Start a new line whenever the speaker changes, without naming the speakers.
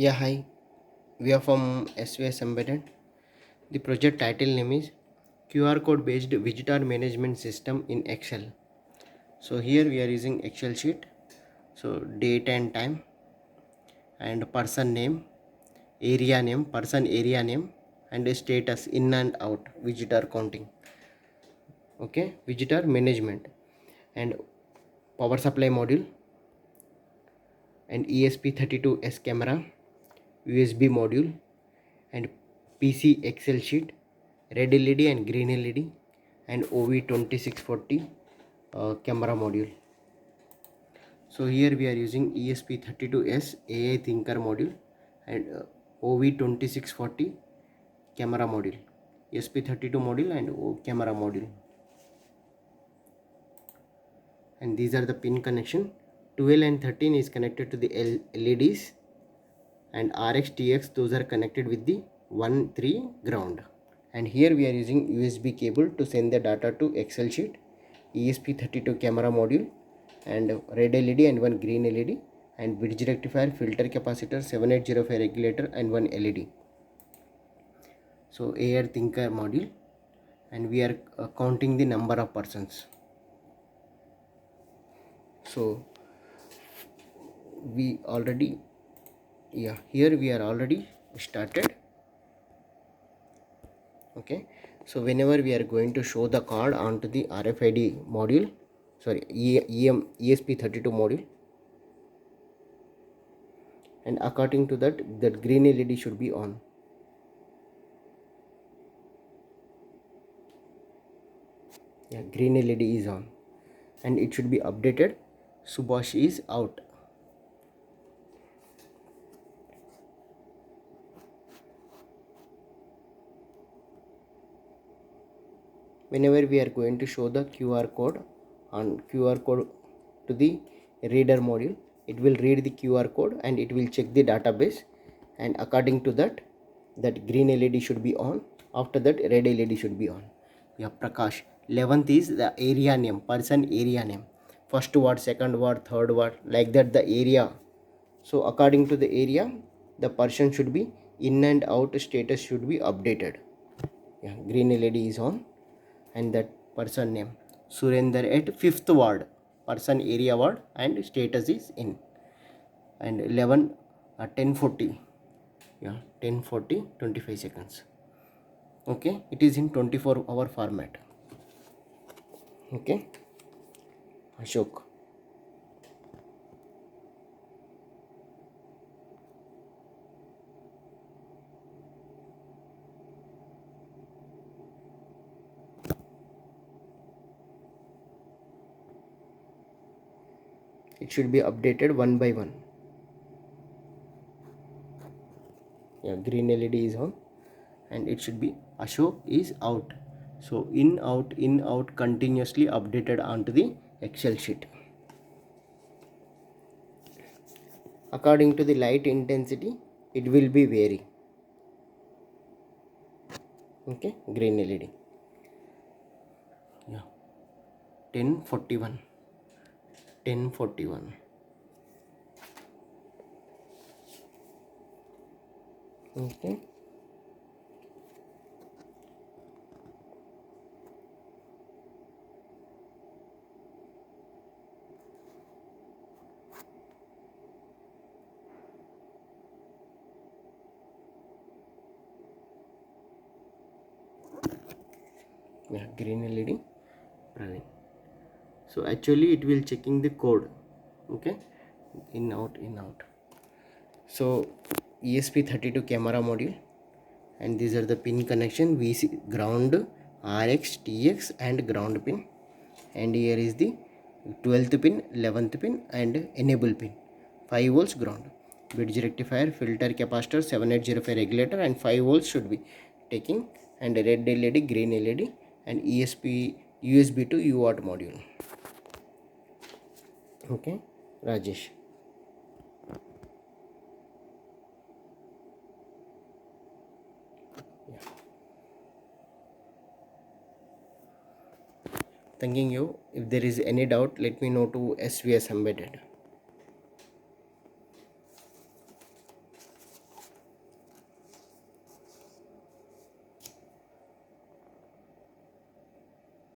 Yeah, hi. We are from SVS Embedded. The project title name is QR code based visitor management system in Excel. So here we are using Excel sheet. So date and time and person name, area name, person area name, and status in and out visitor counting. Okay, visitor management and power supply module and ESP32S camera, USB module and PC Excel sheet, red LED and green LED and OV2640 camera module. So here we are using ESP32S AI Thinker module and OV2640 camera module, ESP32 module and camera module. And these are the pin connection. 12 and 13 is connected to the LEDs and RX TX, those are connected with the 1 3 ground. And here we are using USB cable to send the data to Excel sheet, ESP32 camera module and red LED and one green LED and bridge rectifier, filter capacitor, 7805 regulator and one LED. So AI Thinker module, and we are counting the number of persons. So we already, here we are already started. Okay, so whenever we are going to show the card onto the RFID module, sorry, ESP32 module, and according to that green LED should be on. Yeah, green LED is on and it should be updated. Subhash is out. Whenever we are going to show the QR code to the reader module, it will read the QR code and it will check the database, and according to that green LED should be on. After that red LED should be on. Yeah, Prakash. 11th is the area name, person area name. First word, second word, third word, like that the area. So according to the area, the person should be in and out, status should be updated. Yeah, green LED is on. And that person name Surender at 5th ward, person area ward and status is in. And 11 10:40, yeah, 10:40 25 seconds. Okay, it is in 24-hour format. Okay, Ashok. It should be updated one by one. Yeah, green LED is on and it should be Ashok is out. So in out continuously updated onto the Excel sheet. According to the light intensity, it will be vary. Okay, green LED. Yeah, 10:41. 10:41. Okay. Yeah, green LED running. So actually it will checking the code. Okay, in out. So ESP32 camera module, and these are the pin connection, VC ground, RX TX and ground pin, and here is the 12th pin, 11th pin and enable pin, 5 volts ground, bridge rectifier, filter capacitor, 7805 regulator and 5 volts should be taking, and red LED, green LED and USB to UART module. Okay, Rajesh. Thanking you. If there is any doubt, let me know to SVS Embedded.